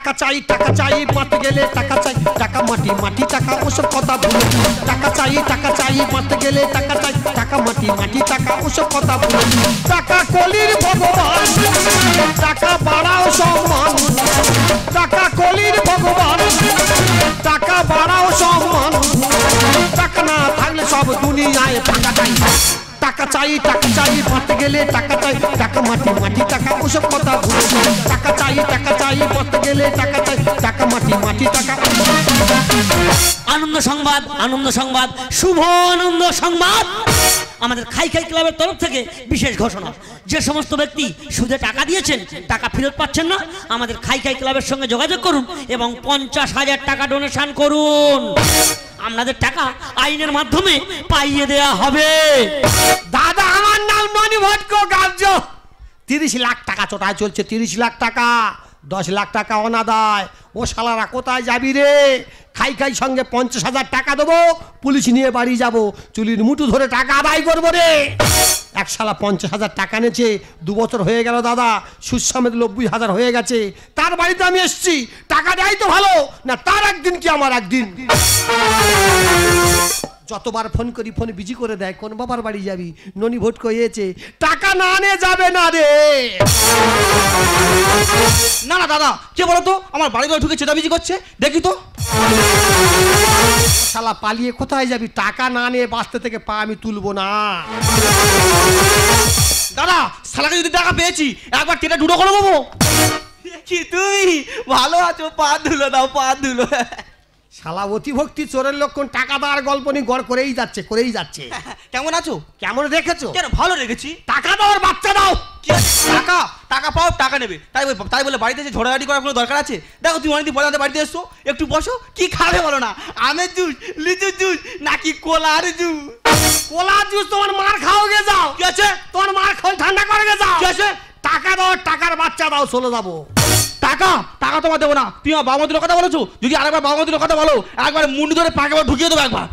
টাকা চাই মারতে গেলে টাকা চাই, টাকা মাটি মাটি টাকা ওসব কথা ভুলে। টাকা চাই মারতে গেলে টাকা চাই, টাকা মাটি মাটি টাকা ওসব কথা ভুলে। টাকা কলির ভগবান, টাকা বাড়াও সম্মান, টাকা কলির ভগবান, টাকা বাড়াও সম্মান। টাকা না থাকলে সব দুনিয়ায় টাকা চাই। টাকা চাই মারতে গেলে টাকা চাই, টাকা মাটি মাটি টাকা ওসব কথা ভুলে। টাকা চাই মারতে গেলে টাকা চাই, টাকা মাটি মাটি টাকা। আনন্দ সংবাদ, শুভ আনন্দ সংবাদ। আমাদের খাই ক্লাবের তরফ থেকে বিশেষ ঘোষণা, যে সমস্ত ব্যক্তি সুদে টাকা দিয়েছেন, টাকা ফেরত পাচ্ছেন না, আমাদের খাই ক্লাবের সঙ্গে যোগাযোগ করুন এবং 50,000 টাকা ডোনেশন করুন। আপনাদের টাকা আইনের মাধ্যমে পাইয়ে দেয়া হবে। দাদা আমার নাম ননি ভট্টকো গাবজ। 30 লাখ টাকা চোটায় চলছে, 30 লাখ টাকা, 10 লাখ টাকা অনাদায়। ও শালারা কোথায় যাবি রে? খাই সঙ্গে 50,000 টাকা দেবো, পুলিশ নিয়ে বাড়ি যাব, চুলির মুঠু ধরে টাকা আদায় করবো রে। এক শালা 50,000 টাকা নিয়েছে, 2 বছর হয়ে গেল দাদা, সুদ সমেত 90,000 হয়ে গেছে। তার বাড়িতে আমি এসছি, টাকা দেয় তো ভালো না, তার একদিন কি আমার একদিন। যতবার ফোন করি ফোন বিজি করে দেয়, কোন বাবার বাড়ি যাবি? ননি ভট্টকো হয়েছে, টাকা না আনে যাবে না রে। না দাদা, কে বলো তো আমার বাড়ি ঘরে ঢুকে চেঁচামেচি করছে, দেখি তো। শালা পালিয়ে কোথায় যাবি? টাকা না নিয়ে বাঁচতে থেকে পা আমি তুলবো না। দাদা শালাকে যদি টাকা পেয়েছি একবার টেনে ডুডো করে দেবো। কি তুমি ভালো আছো? পা ধুলো দাও, পা ধুলো। শালা অতিভক্তি চোরের লক্ষণ, টাকা দেওয়ার গল্প নিয়ে গড় করেই যাচ্ছে। কেমন আছো? কেমন রেখেছো? কেন ভালো রেখেছি। টাকা দাও, বাচ্চা দাও। টাকা পাও, টাকা নেবে, তাই বলে বাড়িতে এসে ঝড়াঝড়ি করার কোনো দরকার আছে? দেখো তুমি অনেকদিন পরে আমাদের বাড়িতে এসছো, একটু বসো। কি খাবে বলো না? আমের জুস, লিচুর জুস নাকি কোলার জুস? কোলার জুস তোমার মার খাও গে যাও। কি আছে? তোমার মার খাও ঠান্ডা করে গে যাও। কি আছে? টাকা দাও, টাকার বাচ্চা দাও, চলে যাবো। টাকা তোমার দেবো না। তুমি আমার বাবা মাতুলের কথা বলেছো, যদি আরেকবার বাবা মাতুলের কথা বলো একবার মুন্ডু ধরে পাকে ঢুকিয়ে দেবো একবার।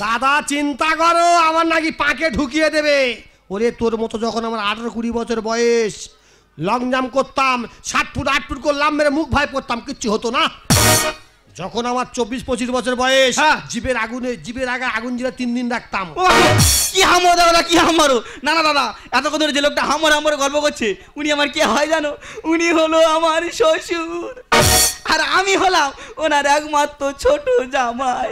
দাদা চিন্তা করো, আমার নাকি পাকে ঢুকিয়ে দেবে? ওরে তোর মতো যখন আমার 18-20 বছর বয়স, লং জাম্প করতাম, 7 ফুট 8 ফুট করলাম, মেরে মুখ ভাই পড়তাম, কিচ্ছু হতো না। যখন আমার 24-25 বছর বয়স, জিভের আগে আগুন জ্বালা 3 দিন রাখতাম। কি হামো দাদা, কি হামারো? না দাদা, এতক্ষণ ধরে যে লোকটা হামরে গল্প করছে, উনি আমার কে হয় জানো? উনি হলো আমার শ্বশুর, আর আমি হলাম ওনার একমাত্র ছোট জামাই।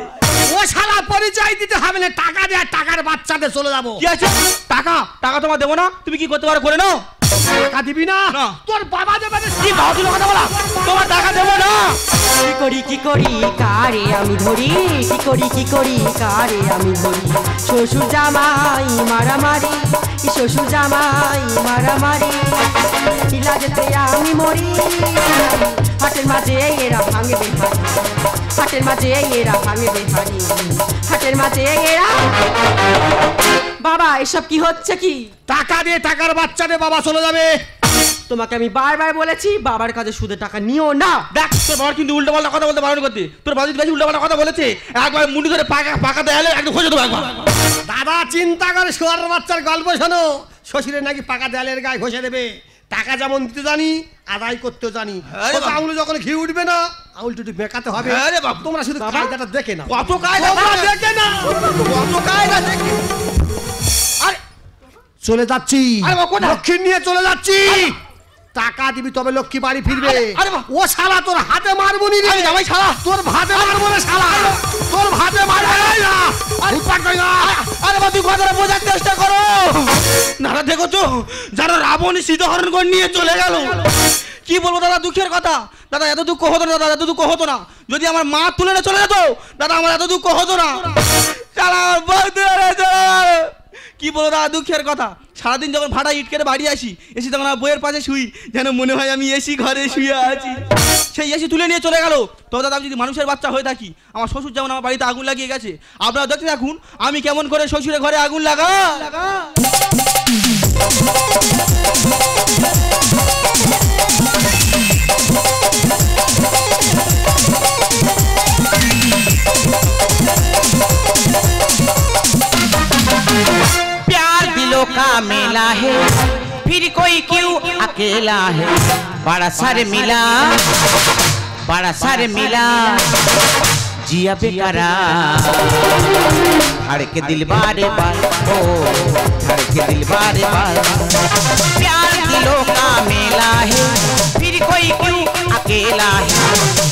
ও শালা পরিচয় দিতে হবে না, টাকা দে, টাকার বাচ্চাদের চলে যাবো। কি আছে? টাকা তোমার দেবো না, তুমি কি করতে পারো করে নাও। টাকা দিবি না? তোর বাবা দেবে। কি বাহাদুর কথা বলা, তোমার টাকা দেবো না। কি করি কারে আমি ধরি, কি করি কারে আমি ধরি। শ্বশুর জামাই মারামারি, শ্বশুর জামাই মারামারি, ইলাজেতে আমি মরি। হাটের মাঝে এরা ভাঙে বেহারি, হাটের মাঝে এরা ভাঙে বেহারি, হাটের মাঝে এরা। বাবা এসব কি হচ্ছে? কি টাকা দিয়ে টাকার বাচ্চা দে, বাবা চলে যাবে। তোমাকে আমি বারবার বলেছি বাবার কাছে সুদে টাকা নিও না। দেখ তোর বাবার কিন্তু উল্টোপাল্টা কথা বলতে বারণ করতে, তোর বাবা যদি বেশি উল্টোপাল্টা কথা বলেছে একবার মুন্ডি ধরে পাকাতে এলে একদম খোঁজে দেবো একবার। দাদা চিন্তা করে, শোয়ার বাচ্চার গল্প শোনো। শ্বশুরের নাকি পাকা দেয়ালের গায়ে ঘষে দেবে। টাকা যেমন দিতে জানি, আদায় করতেও জানি। আঙুলে যখন ঘি উঠবে না, আঙুলটা একটু বেঁকাতে হবে। তোমরা শুধু কায়দাটা দেখে না, কত কায়দা দেখে না, কত কায়দা দেখে। চলে যাচ্ছি, লক্ষ্মী নিয়ে চলে যাচ্ছি। টাকা দিবি তবে লক্ষ্মী বাড়ি ফিরবে। ও শালা তোর হাতে মারবো নি রে। জামাই শালা, তোর ভাতে মারবো না শালা, তোর ভাতে মারবো না। আরে বা তুই কথাটা বোঝার চেষ্টা করো। দাদা দেখছো যারা রাবণী সীতা হরণ করে নিয়ে চলে গেল। কি বলবো দাদা, দুঃখের কথা। দাদা এত দুঃখ হতো না, দাদা এত দুঃখ হতো না যদি আমার মা তুলে না চলে যেত। দাদা আমার এত দুঃখ হতো না। কি বলো দাদা, দুঃখের কথা। সারাদিন যখন ভাড়া ইট কেটে বাড়ি আসি, এসি তখন আমার বইয়ের পাশে শুই, যেন মনে হয় আমি এসি ঘরে শুয়ে আছি। সেই এসি তুলে নিয়ে চলে গেল। তবে দাদা আমি যদি মানুষের বাচ্চা হয়ে থাকি, আমার শ্বশুর যেমন আমার বাড়িতে আগুন লাগিয়ে গেছে, আপনারা দেখতে থাকুন আমি কেমন করে শ্বশুরের ঘরে আগুন লাগা। प्यार दिलों का मेला है, फिर कोई क्यों अकेला है, बड़ा शर्मिला बड़ा सर मिला जिया बेकरार धड़के दिल बारे बार ओ धड़के दिल बारे बार प्यार दिलों का मेला है फिर कोई क्यों अकेला है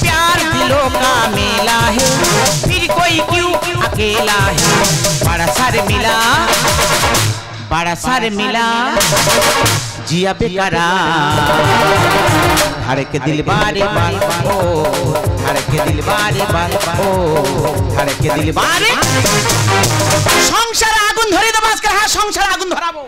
प्यार दिलों का मेला है फिर कोई क्यों अकेला है बड़ा सर मिला जिया बेकरार धड़के दिल बारे बार ओ धड़के दिल बारे बार ओ धड़के दिल बारे সংসারে আগুন ধরে দেব আজকে হ্যাঁ সংসারে আগুন ধরাবো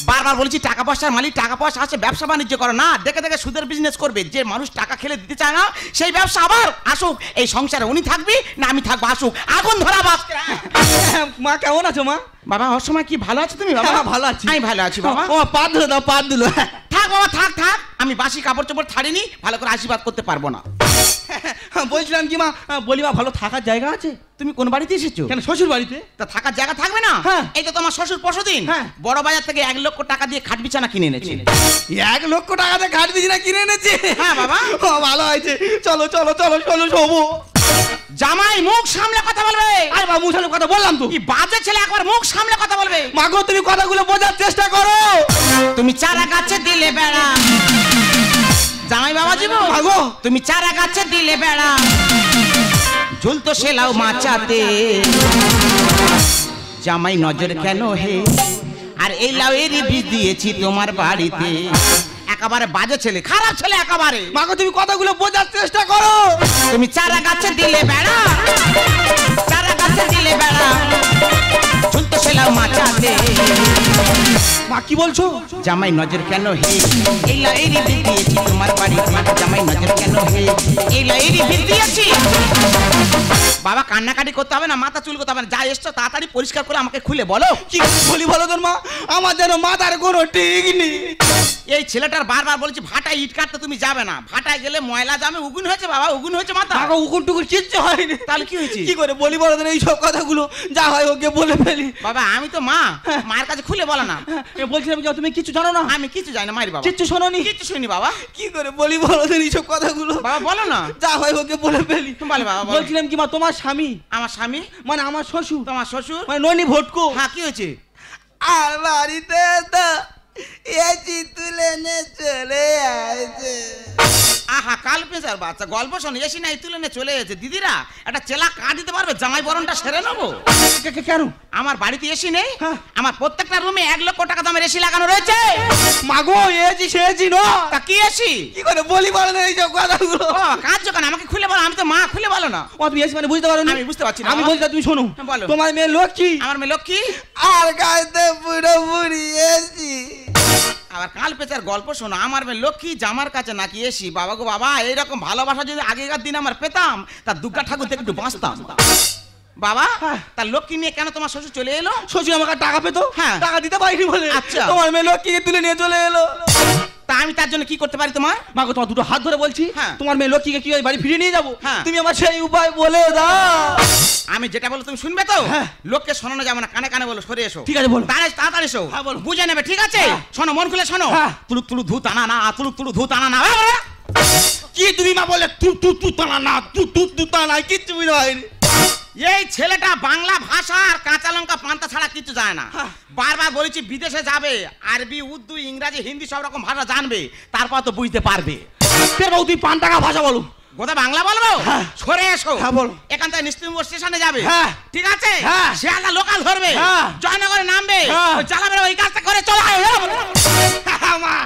বারবার বলছি টাকা পয়সার মালিক টাকা পয়সা আছে ব্যবসা বাণিজ্য করো না দেখে দেখে সুদের বিজনেস করবে যে মানুষ টাকা খেলে দিতে চায় না সেই ব্যবসা আবার আসুক এই সংসারে উনি থাকবি না আমি থাকবো আসুক আগুন ধরাবো আজকে মা কেমন আছো মা বাবা ওর সময় কি ভালো আছো তুমি বাবা ভালো আছি আমি ভালো আছি বাবা ও পাত দিলো দাও পাত দিলো থাক বাবা থাক থাক আমি বাসি কাপড় চোপড় ছাড়িনি ভালো করে আশীর্বাদ করতে পারবো না বলছিলাম কি মা বলি মা ভালো থাকার জায়গা আছে তুমি কোন বাড়িতে এসেছো কেন শ্বশুর বাড়িতে তা থাকার জায়গা থাকবে না হ্যাঁ। এই তো তোমার শ্বশুর পরশুদিন হ্যাঁ। বড় বাজার থেকে 1 লক্ষ টাকা দিয়ে খাট বিছানা কিনে এনেছে 1 লক্ষ টাকাতে খাট বিছানা কিনে এনেছে হ্যাঁ বাবা ও ভালো হয়েছে চলো চলো চলো চলো শোবো জামাই মুখ সামলে কথা বলবে আরে বাবু মুসালে কথা বললাম তো কি বাজে ছেলে একবার মুখ সামলে কথা বলবে মাগো তুমি কথাগুলো বোঝার চেষ্টা করো তুমি চারা গাছে দিলে বেড়া জামাই বাবা জীবন মাগো তুমি চারা গাছে দিলে বেড়া ঝুলতো সেলাও মাচাতে জামাই নজর কেন হে আর এই লাউয়েরই বীজ দিয়েছি তোমার বাড়িতে একেবারে বাজে ছেলে খারাপ ছেলে একেবারে মাগো তুমি কথাগুলো বোঝার চেষ্টা করো তুমি চারা গাছে দিলে বেড়া চারা গাছে দিলে বেড়া ঝুলতো সেলাও মাচাতে মা কি বলছো জামাই নজর কেন হে এই লাউয়েরই বীজ দিয়েছি তোমার বাড়িতে জামাই নজর কেন হে এই লাউয়েরই বীজ দিয়েছি বাবা কান্নাকাটি করতে হবে না মাথা চুল করতে হবে না যা এসছো তাড়াতাড়ি পরিষ্কার করে আমাকে খুলে বলো কি বলি বলো তোর মা আমার যেন মাথার কোনো ঠিক নেই এই ছেলেটার বারবার বলেছি ভাটায় ইট কাটতে তুমি যাবে না ভাটায় গেলে ময়লা জামে উগুন হয়েছে বাবা উগুন হয়েছে মাথা মাগো উকুন টুকুন কিচ্ছু হয়নি তাহলে কি হয়েছে কি করে বলি বলো তোর এই সব কথাগুলো যা হয় ওকে বলে ফেলি বাবা আমি তো মা মায়ের কাছে খুলে বলো না বলছিলাম কি তুমি কিছু জানো না আমি কিছু জানি না মায়ের বাবা কিচ্ছু শোনোনি কিছু শুনি বাবা কি করে বলি বলো তোর এই সব কথাগুলো বাবা বলো না যা হয় ওকে বলে ফেলি বলো বাবা বলো। বলছিলাম কি মা তোমার স্বামী আমার স্বামী মানে আমার শ্বশুর তোমার শ্বশুর মানে ননি ভটকো হ্যাঁ কি হয়েছে আর বাড়িতে তো এসি তুলে নে চলে আসে আহা কাল পেঁচার বাচ্চা গল্প শোন এসি নাই তুলে নিয়ে চলে গেছে দিদিরা একটা চেলা কা দিতে পারবে জামাই বরণটা সেরে নেবো কেন আমার বাড়িতে এসি নেই হ্যাঁ। আমার প্রত্যেকটা রুমে 1 লক্ষ টাকা দামের এসি লাগানো রয়েছে মাগো এসি সেজি নো তা কি এসি কি করে বলি বলো না এই সব কথাগুলো ও কাঁদছো কেন আমাকে খুলে বলো আমি তো মা খুলে বলো না ও তুমি এসি মানে বুঝতে পারো না আমি বুঝতে পারছি না আমি বাবা। বলছি তুমি শোনো হ্যাঁ, বলো। তোমার মেয়ে লক্ষ্মী আমার মেয়ে লক্ষ্মী আর গাইতে পুরো পুরি এসি আবার কাল পেঁচার গল্প শোনো আমার মেয়ে লক্ষ্মী জামার কাছে নাকি এসি বাবা গো বাবা এইরকম ভালোবাসা যদি আগেকার দিন আমার পেতাম তা দুর্গা ঠাকুর থেকে একটু বাঁচতাম বাবা হ্যাঁ। তার লক্ষ্মী নিয়ে কেন তোমার শ্বশুর চলে এলো শ্বশুর আমাকে টাকা পেতো হ্যাঁ। টাকা দিতে পারিনি বলে আচ্ছা। তোমার মেয়ে লক্ষ্মীকে তুলে নিয়ে চলে এলো তা আমি তার জন্য কি করতে পারি তোমার মাগো তোমার দুটো হাত ধরে বলছি হ্যাঁ। তোমার মেয়ে লক্ষ্মীকে কি বাড়ি ফিরিয়ে নিয়ে যাবো হ্যাঁ। তুমি আমার সেই উপায় বলে দাও আমি যেটা বলো তুমি শুনবে তো হ্যাঁ। লোককে শোনানো যাবে না কানে কানে বলো সরে এসো ঠিক আছে, বলো। তাড়াতাড়ি এসো হ্যাঁ, বলো। বুঝে নেবে ঠিক আছে হ্যাঁ। শোনো মন খুলে শোনো হ্যাঁ। তুলুক তুলু ধু টানা না তুলুক তুলু ধু টানা না কি তুমি মা বলে তু তু তু টানা না তু তু তু টানা কিচ্ছু বুঝতে পারিনি এই ছেলেটা বাংলা ভাষা আর কাঁচা লঙ্কা পান্তা ছাড়া কিছু জানে না হ্যাঁ। বারবার বলেছি বিদেশে যাবে আরবি উর্দু ইংরাজি হিন্দি সব রকম ভাষা জানবে তারপর তো বুঝতে পারবে ফের বাবু তুমি 5 টাকা ভাষা বলো গোদা বাংলা বলবো হ্যাঁ। সরে এসো হ্যাঁ, বলো। এখান থেকে নিশ্চিন্তপুর স্টেশনে যাবে হ্যাঁ। ঠিক আছে হ্যাঁ। শিয়ালদা লোকাল ধরবে হ্যাঁ। জয়নগরে নামবে হ্যাঁ। ওই চালাবে ওই কাজটা করে চলে মা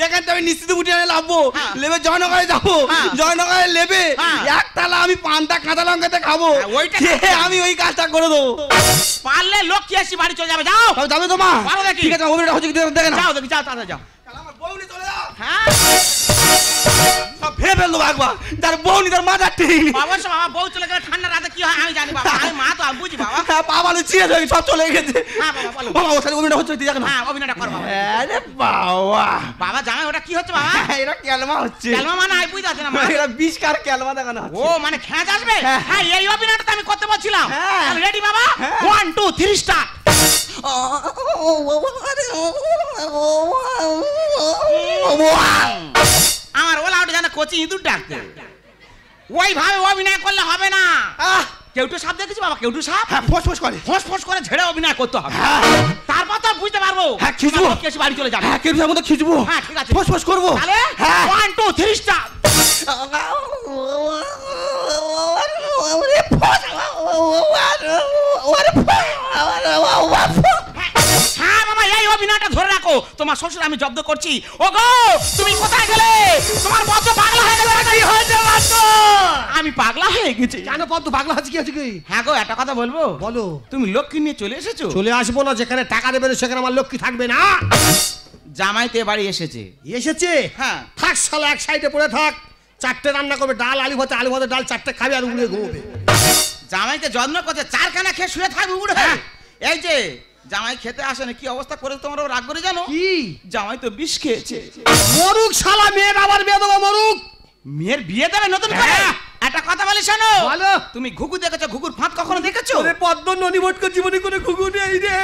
এখান থেকে আমি নিশ্চিত উঠে লাভবো হ্যাঁ। লেবে জয়নগরে যাবো হ্যাঁ। জয়নগরে লেবে হ্যাঁ। একতলা আমি পান্তা কাঁচা লঙ্কাতে খাবো হ্যাঁ, ওইটা খেয়ে আমি ওই কাজটা করে দেবো পারলে লক্ষ্মী আসি বাড়ি চলে যাবে যাও তাহলে যাবে তো মা পারো দেখি। ঠিক আছে অভিনয়টা হচ্ছে কি দেখে না যাও দেখি যাও তাড়াতাড়ি যাও আমার বউনি চলে যাও হ্যাঁ সব ভেবে ফেললো একবার যার বউনি তার মাথা ঠিক অবশ্য বাবা বউ চলে গেলে ঠান্ডা রাতে কি হয় আমি জানি বাবা আমি মা তো আমি বুঝি বাবা বাবা চিড়ে ধরে সব চলে গেছে হ্যাঁ বাবা বলো বাবা ওর সাথে অভিনয়টা হচ্ছে কি দেখে না হ্যাঁ অভিনয়টা কর বাবা আরে বাবা বাবা জামাই ওটা কি হচ্ছে বাবা এটা কেলমা হচ্ছে ক্যালমা মানে আমি বুঝতে পারছি না মা এটা 20 কার কেলমা দেখানো ও মানে খেঁচ আসবে হ্যাঁ। হ্যাঁ এই অভিনয়টা তো আমি করতে বলছিলাম হ্যাঁ। রেডি বাবা হ্যাঁ। 1 2 3 স্টার্ট আমার ওলা উঠে জানে কচি ইঁদুর ডাকতে। ওইভাবে অভিনয় করলে হবে না। কেউটু সাপ দেখেছি বাবা? কেউটু সাপ ফোঁস ফোঁস করে। ফোঁস ফোঁস করে ঝেড়ে অভিনয় করতে হবে, তারপর তো বুঝতে পারবো। হ্যাঁ, খিচবো। কেসি বাড়ি চলে যাবে। হ্যাঁ, কেটুসার মতো খিচবো। হ্যাঁ, ঠিক আছে। ফোঁস ফোঁস করবো। তাহলে হ্যাঁ। 1 2 3 স্টার। হ্যাঁ বাবা, এই অভিনয়টা ধরে রাখো। তোমার শ্বশুর আমি জব্দ করছি। ওগো তুমি কোথায় গেলে? তোমার বদ্ধ পাগলা হয়ে গেছে। কি হয়েছে বদ্ধ? আমি পাগলা হয়ে গেছি। কেন পদ্ম পাগলা আছে কি আছে কি? হ্যাঁ গো, একটা কথা বলবো? বলো। তুমি লক্ষ্মী নিয়ে চলে এসেছো? চলে আসবো না, যেখানে টাকা দেবে না সেখানে আমার লক্ষ্মী থাকবে না। জামাইতে বাড়ি এসেছে। এসেছে? হ্যাঁ। থাক শালা, এক সাইডে পড়ে থাক। 4টে রান্না করবে, ডাল আলু ভাতে, আলু ভাতে ডাল 4টে খাবে আর উড়ে ঘুমোবে। জামাইকে যত্ন করছে, 4 খানা খেয়ে শুয়ে থাকবে উড়ে। এই যে জামাই খেতে আসে না, কি অবস্থা করে তোমরা রাগ করে জানো? কি? জামাই তো বিষ খেয়েছে। মরুক শালা, মেয়ের আবার বিয়ে দেবো, মরুক। মেয়ের বিয়ে দেবে নতুন করে? একটা কথা বলি শোনো। বলো। তুমি ঘুঘু দেখেছো? ঘুঘুর ফাঁদ কখনো দেখেছো? ওরে পদ্ম ননি ভটকে জীবনে করে ঘুঘু নেই রে।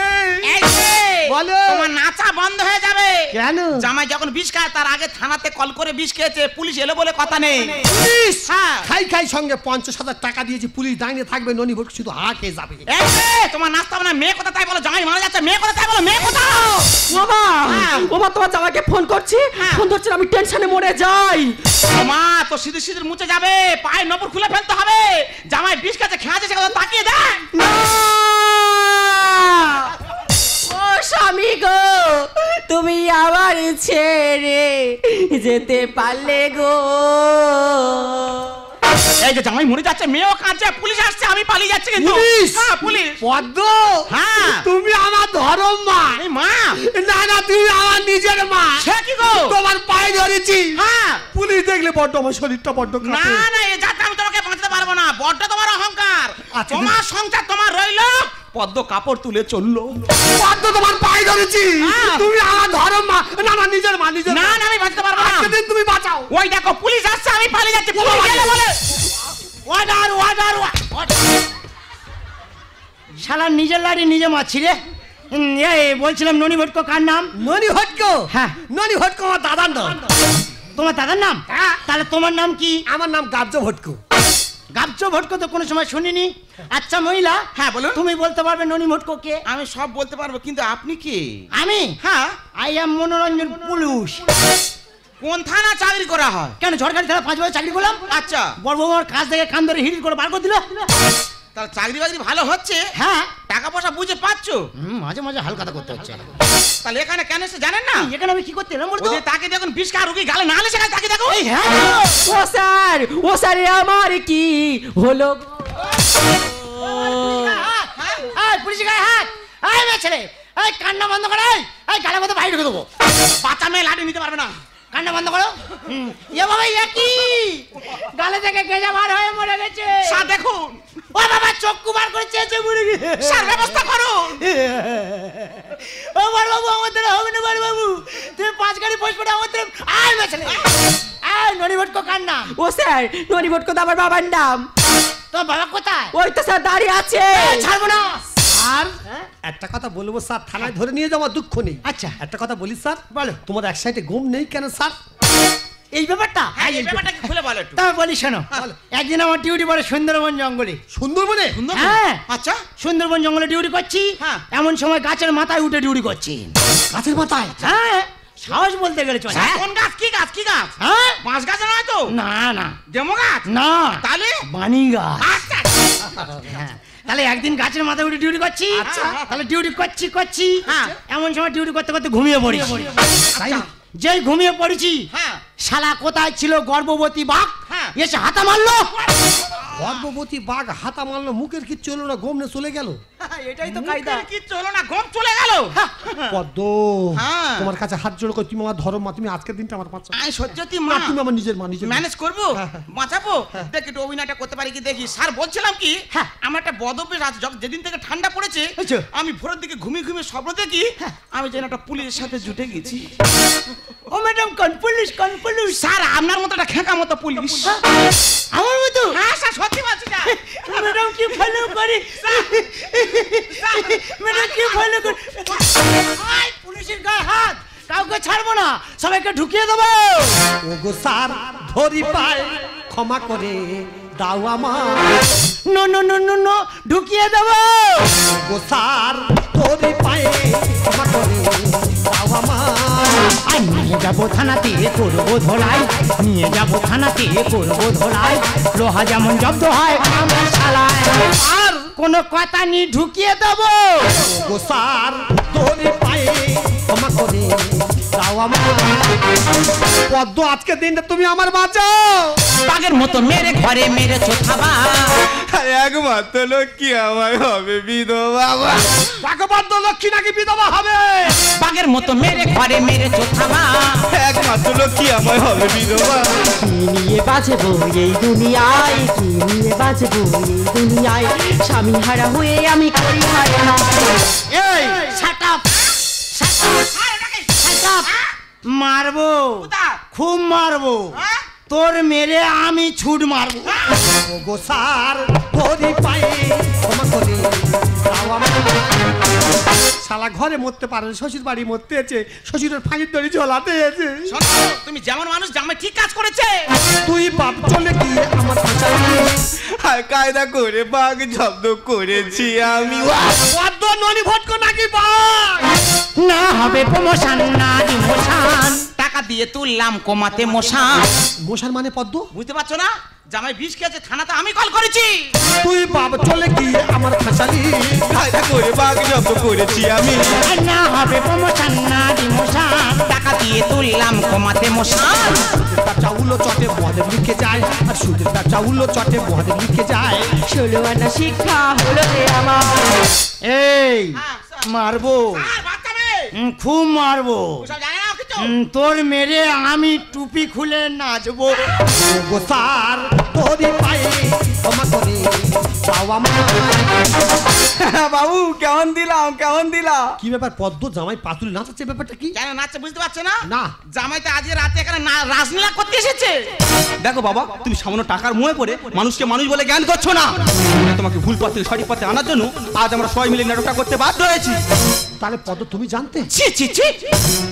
এই যে, বলো। তোমার নাচা বন্ধ হয়ে যাবে। কেন? জামাই যখন বিষ খায় তার আগে থানাতে কল করে বিষ খেয়েছে, পুলিশ এলো বলে কথা নেই। পুলিশ? হ্যাঁ। খাই খাই সঙ্গে 50,000 টাকা দিয়েছি, পুলিশ দাঁড়িয়ে থাকবে, ননি ভটকে শুধু হা খেয়ে যাবে। এই যে, তোমার নাচতে হবে না। মেয়ে কথা তাই বলো, জামাই মারা যাচ্ছে। মেয়ে কথা তাই বলো, মেয়ে কথা। ওমা হ্যাঁ। ওমা, তোমার জামাইকে ফোন করছি, হ্যাঁ। ফোন ধরছে না, আমি টেনশনে মরে যাই। মা তো সিঁদুর সিঁদুর মুছে যাবে, পায়ে নপুর খুলে ফেলতে হবে। জামাই বিষ খেয়েছে, খেয়েছে, সে কথা তাকিয়ে দেন। না! ও স্বামী গো, তুমি আবার ছেড়ে যেতে পারলে গো। এই যে জামাই মরে যাচ্ছে, মেয়েও কাঁদছে, পুলিশ আসছে, আমি পালিয়ে যাচ্ছি কিন্তু। পুলিশ? হ্যাঁ, পুলিশ। পদ্ম, হ্যাঁ। তুমি আমার ধরম মা। এই মা। না না, তুমি আমার নিজের মা। সে কি গো? তোমার পায়ে ধরেছি। হ্যাঁ। পুলিশ দেখলে বড্ড, আমার শরীরটা বড্ড না কাঁপে। না, এই যাতে আমি তোমাকে বাঁচাতে পারবো না। বড্ড তোমার অহংকার। আচ্ছা, তোমার সংসার তোমার রইলো, পদ্ম কাপড় তুলে চললো। পদ্ম, তোমার পায়ে ধরেছি। হ্যাঁ। তুমি আমার ধরম মা। না না, নিজের মা, নিজের না মা। না, আমি বাঁচতে পারবো না। সেদিন তুমি বাঁচাও। ওই দেখো পুলিশ আসছে, আমি পালিয়ে যাচ্ছি। পুলিশ গেলে বলে অর্ডার অর্ডার অর্ডার। শালা নিজের লাড়ি নিজে মারছি রে। বলছিলাম ননি ভট্ট কার নাম? ননি ভট্টকো? হ্যাঁ। ননি ভট্টকো আমার দাদার নাম। তোমার দাদার নাম? হ্যাঁ। তাহলে তোমার নাম কি? আমার নাম গাবজ ভট্টকো। গাবজ ভট্ট তো কোনো সময় শুনিনি। আচ্ছা মহিলা, হ্যাঁ বলুন। তুমি বলতে পারবে ননি ভট্ট কে? আমি সব বলতে পারবো, কিন্তু আপনি কি? আমি? হ্যাঁ। I am Manoranjan police. কোন থানা চাকরি করা হয়? কেন, ঝড়খালি থানা 5 বছর চাকরি করলাম। আচ্ছা, বড় বড় কাজ থেকে কান ধরে হিড় করে বার করে দিল। তাহলে চাকরি বাকরি ভালো হচ্ছে? হ্যাঁ। টাকা পয়সা বুঝে পাচ্ছো? মাঝে মাঝে হালকাতা করতে হচ্ছে। তাহলে এখানে কেন এসে জানেন না? এখানে আমি কি করতে এলাম বলতো? ওদের তাকে দেখুন, বিষ খা রুগী গালে না হলে সেখানে তাকে দেখো। এই হ্যাঁ। ও স্যার আমার কি হলো? এই পুলিশ গায়ে হাত। এই মেয়ে ছেলে, এই কান্না বন্ধ করো। এই গালে মতো বাইরে ঢুকে দেবো। বাচ্চা মেয়ে লাঠি নিতে পারবে না। কান্না বন্ধ করো। এ বাবা, এ কি? গালে থেকে গেজা বার হয়ে মরে গেছে। স্যার দেখুন। ও বাবা, চক্ষু বার করে চেয়েছে মরে গেছে। স্যার ব্যবস্থা করুন। ও বড় বাবু, আমার দ্বারা হবে না বড় বাবু। তুমি 5 গাড়ি পোস্ট আমার দ্বারা। আয় মেয়ে ছেলে, আয়। ননি ভট্ট কার নাম? ও স্যার, ননি ভট্ট তো আমার বাবার নাম। তোর বাবা কোথায়? ওই তো স্যার দাঁড়িয়ে আছে। ছাড়বো না। আর একটা কথা বলবো স্যার, থানায় ধরে নিয়ে যাওয়ার দুঃখ নেই। আচ্ছা। একটা কথা বলি স্যার। বলো। তোমার এক সাইডে ঘুম নেই কেন স্যার? এই ব্যাপারটা? হ্যাঁ, এই ব্যাপারটা কি খুলে বলো একটু। তবে বলি শোনো। একদিন আমার ডিউটি পড়ে সুন্দরবন জঙ্গলে। সুন্দরবনে? হ্যাঁ। আচ্ছা। সুন্দরবন জঙ্গলে ডিউটি করছি। হ্যাঁ। এমন সময় গাছের মাথায় উঠে ডিউটি করছি। গাছের মাথায়? হ্যাঁ, সাহস বলতে গেলে চলে। কোন গাছ? কি গাছ? কি গাছ? হ্যাঁ? বাঁশ গাছ নয় তো? না না ডেমো গাছ? না, তাহলে? বানি গাছ। আচ্ছা। হ্যাঁ, তাহলে একদিন গাছের মাথায় উঠে ডিউটি করছি। আচ্ছা। তাহলে ডিউটি করছি। হ্যাঁ। এমন সময় ডিউটি করতে করতে ঘুমিয়ে পড়ি। তাই না? যেই ঘুমিয়ে পড়েছি, হ্যাঁ। শালা কোথায় ছিল গর্ভবতী বাঘ, হ্যাঁ। এসে হাতা মারলো। গর্ভবতী বাঘ হাতা মারলো, মুখের কিচ্ছু হলো না, গমনে চলে গেল। এটাই তো কায়দা। মুখের কি চলো না, গম চলে গেল। পদ্ম, হ্যাঁ। তোমার কাছে হাত জোড় করে, তুমি আমার ধরম মা, তুমি আজকের দিনটা আমার বাচ্চা। আমি সত্যি না, মা, তুমি আমার নিজের মা, নিজের মা। ম্যানেজ করবো, বাঁচাবো। দেখি একটু অভিনয়টা করতে পারি কি দেখি। স্যার বলছিলাম কি, আমার একটা বদভ্যাস আছে, যেদিন থেকে ঠান্ডা পড়েছে আচ্ছা। আমি ভোরের দিকে ঘুমিয়ে ঘুমিয়ে স্বপ্ন দেখি আমি যেন একটা পুলিশের সাথে জুটে গেছি। ও ম্যাডাম, কোন পুলিশ? কোন পুলিশ? স্যার আপনার মতো একটা খেঁকা মতো পুলিশ। আমার মতো? হ্যাঁ স্যার, সত্যি বলছি স্যার। ম্যাডাম কি ফলো করি? ম্যাডাম কি ফলো করি? পুলিশের গায়ে হাত, কাউকে ছাড়বো না, সবাইকে ঢুকিয়ে দেবো। ওগো স্যার, ধরি পায় ক্ষমা করে দাও আমার no no no no no ঢুকিয়ে দেবো গো স্যার ধরি পায় ক্ষমা করে দাও আমার নিয়ে যাবো থানাতে করবো ধোলাই নিয়ে যাবো থানাতে করবো ধোলাই লোহা যেমন জব্দ হয় আমার শালায় আর কোনো কথা নিয়ে ঢুকিয়ে দেবো গো স্যার ধরি পায় ক্ষমা করে দাও আমার পদ্ম আজকে দিনটা তুমি আমার বাঁচাও বাঘের মতো মেরে ঘরে মেরেছো থাবা একমাত্র লক্ষ্মী আমার হবে বিধবা ভাগবত লক্ষ্মী নাকি বিধবা হবে বাঘের মতো মেরে ঘরে মেরেছো থাবা একমাত্র লক্ষ্মী আমার হবে বিধবা কি নিয়ে বাঁচবো এই দুনিয়ায় কি নিয়ে বাঁচবো এই দুনিয়ায় স্বামী হারা হয়ে আমি করি হারে না এই শাট আপ মারবো খুব মারবো তোর মেরে আমি ছুট মারবো গো স্যার ধরি পায় ক্ষমা করে দাও আমার শালা ঘরে মরতে পারে শ্বশুর বাড়ি মরতে এসে শ্বশুরের ফাঁকির দড়ি ঝোলাতে এসে তুমি যেমন মানুষ জামাই ঠিক কাজ করেছে তুই বাপ চলে গিয়ে আমার কায়দা করে বাঘ জব্দ করেছি আমি পদ্ম ননি ভটকো নাকি বাঘ না হবে প্রমোশন না ডিমোশন টাকা দিয়ে তুললাম কমাতে মশান মশার মানে পদ্ম বুঝতে পারছো না জামাই বিষ খেয়েছে থানাতে আমি কল করেছি তুই বাপ চলে গিয়ে আমার ফাঁসালি কায়দা করে বাঘ জব্দ করেছি আমি না হবে প্রমোশন না ডিমোশন টাকা দিয়ে তুললাম কমাতে মশান চাউলো চটে মহাদেব লিখে যায় আর সুদের চাউলো চটে মহাদেব লিখে যায় 16 আনা শিক্ষা হলো রে আমার এই মারবো খুব মারবো তোর মেরে আমি টুপি খুলে নাচবো গো স্যার তোরই পায়ে ক্ষমা করে দাও আমার বাবু কেমন দিলাম কি ব্যাপার পদ্ম জামাই পাতুলি নাচাচ্ছে ব্যাপারটা কি কেন নাচছে বুঝতে পারছো না না জামাই তো আজকে রাতে এখানে রাসলীলা করতে এসেছে দেখো বাবা তুমি সামান্য টাকার মোহে পড়ে মানুষকে মানুষ বলে জ্ঞান করছো না তোমাকে ভুল পথে সঠিক পথে আনার জন্য আজ আমরা সবাই মিলে নাটকটা করতে বাধ্য হয়েছি তাহলে পদ্ম তুমি জানতে ছি ছি ছি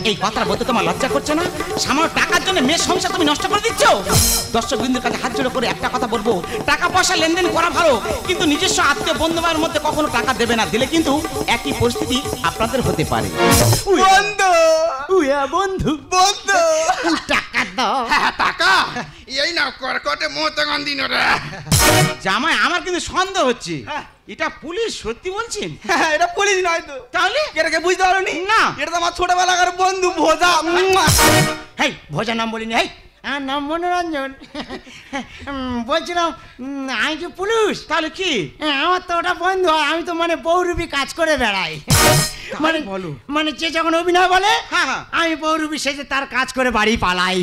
এই কথাটা বলতে তোমার লজ্জা করছে না সামান্য টাকার জন্য মেয়ের সংসার তুমি নষ্ট করে দিচ্ছ দর্শক বিন্দুর কাছে হাত জোড়ো করে একটা কথা বলবো টাকা পয়সা লেনদেন করা ভালো কিন্তু নিজস্ব আত্মীয় বন্ধু ভাইয়ের মধ্যে কখনো টাকা দেবে না দিলে কিন্তু একই পরিস্থিতি আপনাদের হতে পারে বন্ধু বন্ধু বন্ধু টাকা দাও টাকা এই না করকটে মোতে গন্দিন রে জামাই আমার কিন্তু সন্দেহ হচ্ছে এটা পুলিশ সত্যি বলছেন এটা পুলিশ নয় তো তাহলে এটাকে বুঝতে পারোনি না এটা তো আমার ছোটবেলাকার বন্ধু ভোজা হেই ভোজা নাম বলিনি হেই আমার নাম মনোরঞ্জন বলছিলাম আমি যে পুলিশ তাহলে কি আমার তো ওটা বন্ধ হয় আমি তো মানে বহুরূপী কাজ করে বেড়াই মানে বলো মানে যে যখন অভিনয় বলে হ্যাঁ হ্যাঁ আমি বহুরূপী সেজে তার কাজ করে বাড়ি পালাই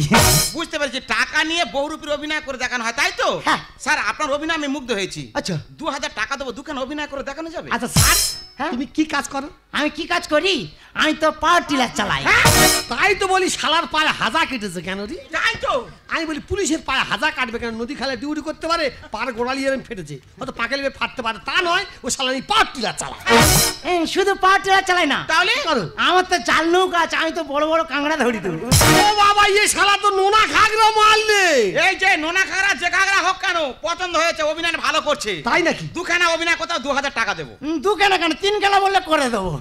বুঝতে পেরেছি টাকা নিয়ে বহুরূপীর অভিনয় করে দেখানো হয় তাই তো হ্যাঁ। স্যার আপনার অভিনয় আমি মুগ্ধ হয়েছি আচ্ছা 2000 টাকা দেবো দুখানে অভিনয় করে দেখানো যাবে আচ্ছা স্যার হ্যাঁ? তুমি কি কাজ করো আমি কি কাজ করি আমি তো পাওয়ার টিলার চালাই তাই তো বলি শালার পায়ে হাজা কেটেছে কেন রে তাই তো আমি বলি পুলিশের পায়ে হাজা কাটবে কেন নদী খালে ডিউটি করতে পারে পার গোড়ালি এরম ফেটেছে হয়তো পাকে লেগে ফাটতে পারে তা নয় ও শালানি পাট টিলা চালা শুধু পাওয়ার টিলার চালাই না তাহলে করো আমার তো জাল নৌকা আছে আমি তো বড় বড় কাঁকড়া ধরি তো ও বাবা এই শালা তো নোনা খাগড়া মারলে এই যে নোনা খাগড়া যে খাগড়া হোক কেন পছন্দ হয়েছে অভিনয় ভালো করছে তাই নাকি দুখানা অভিনয় কোথাও 2000 টাকা দেবো দু কেন কেন তিন কেনা বললে করে দেবো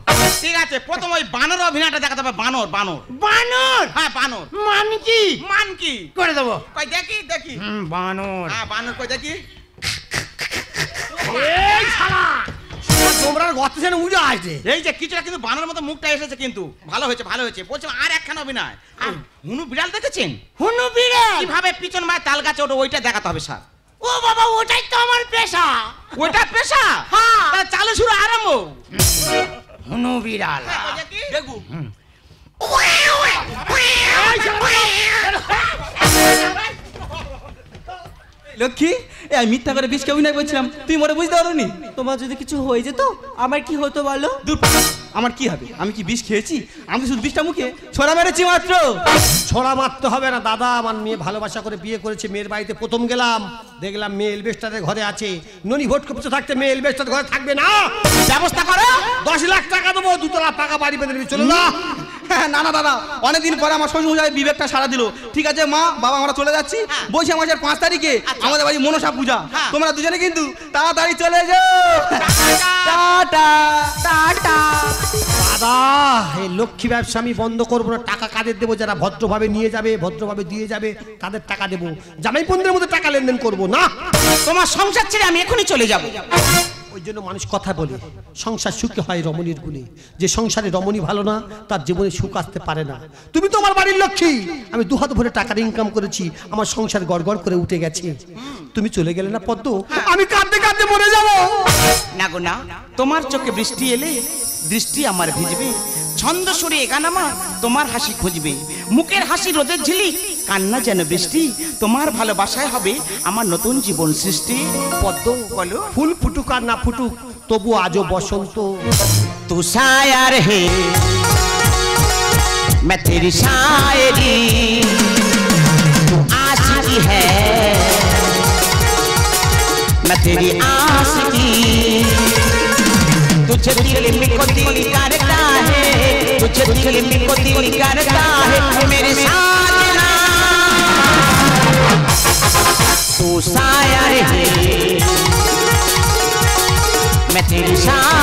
ঠিক আছে প্রথম ওই বানর অভিনয়টা দেখাতে হবে বানর বানর বানর হ্যাঁ বানর মান কি মান কি করে দেবো কই দেখি দেখি বানর হ্যাঁ বানর কই দেখি এই শালা তোমরা গর্তে যেন উড়ে আসছে এই যে কিছুটা কিন্তু বানর মতো মুখটা এসেছে কিন্তু ভালো হয়েছে বলছিলাম আর একখানা অভিনয় আর হুনু বিড়াল দেখেছেন হুনু বিড়াল কিভাবে পিছন মায় তাল গাছে ওটা ওইটা দেখাতে হবে স্যার ও বাবা ওটাই তো আমার পেশা ওইটা পেশা হ্যাঁ। তাহলে চালু শুরু আরম্ভ হুনু বিড়াল কই দেখি দেখু লক্ষ্মী এই মিথ্যা করে বিষকে অভিনয় করছিলাম তুই মনে বুঝতে পারোনি তোমার যদি কিছু হয়ে যেত আমার কি হতো বলো? দূর, আমার কি হবে আমি কি বিষ খেয়েছি আমি তো শুধু বিষটা মুখে ছড়া মেরেছি মাত্র ছড়া মারতে হবে না দাদা আমার মেয়ে ভালোবাসা করে বিয়ে করেছে মেয়ের বাড়িতে প্রথম গেলাম দেখলাম মেয়ে এলবেস্টারের ঘরে আছে ননি ভোট কপতে থাকতে মেয়ে এলবেস্টার ঘরে থাকবে না ব্যবস্থা করো 10 লাখ টাকা দেবো 2 তলা পাকা বাড়ি বেঁধে নিবি চলে যা হ্যাঁ, না না দাদা, অনেকদিন পরে আমার শ্বশুরমশাই বিবেকটা সারা দিল। ঠিক আছে মা বাবা, আমরা চলে যাচ্ছি। বৈশাখ মাসের 5 তারিখে আমাদের বাড়ি মনসা পূজা। তোমরা দুজনে কিন্তু তাড়াতাড়ি চলে যাও। Tata tata. দাদা, এই লক্ষ্মী ব্যবসা আমি বন্ধ করবো না। টাকা কাদের দেবো? যারা ভদ্রভাবে নিয়ে যাবে, ভদ্রভাবে দিয়ে যাবে, তাদের টাকা দেবো। জামাই বোনদের মধ্যে টাকা লেনদেন করবো না। তোমার সংসার ছেড়ে আমি এখনই চলে যাব। ওই জন্য মানুষ কথা বলে সংসার সুখে হয় রমণীর গুণে। যে সংসারে রমণী ভালো না, তার জীবনে সুখ আসতে পারে না। তুমি তো আমার বাড়ির লক্ষ্মী। আমি দুহাত ভরে টাকার ইনকাম করেছি, আমার সংসার গড়গড় করে উঠে গেছে। তুমি চলে গেলে না পদ্ম, আমি কাঁদতে কাঁদতে মরে যাব। না গো না, তোমার চোখে বৃষ্টি এলে দৃষ্টি আমার ভিজবে। ছন্দ সুরে গানামা তোমার হাসি খুঁজবে। মুখের হাসি রোদের ঝিলিক, কান্না যেন বৃষ্টি। তোমার ভালোবাসায় হবে আমার নতুন জীবন সৃষ্টি। পদ্ম বলো। ফুল ফুটুক আর না ফুটুক, তবু আজও বসন্ত। तू शायर है मैं तेरी शायरी, तू आशिकी है मैं तेरी आशिकी। तुझे दिल में को दिल करता है, तुझे दिल में को दिल करता है मेरे साजना। तू शायर है मैं तेरी शायरी,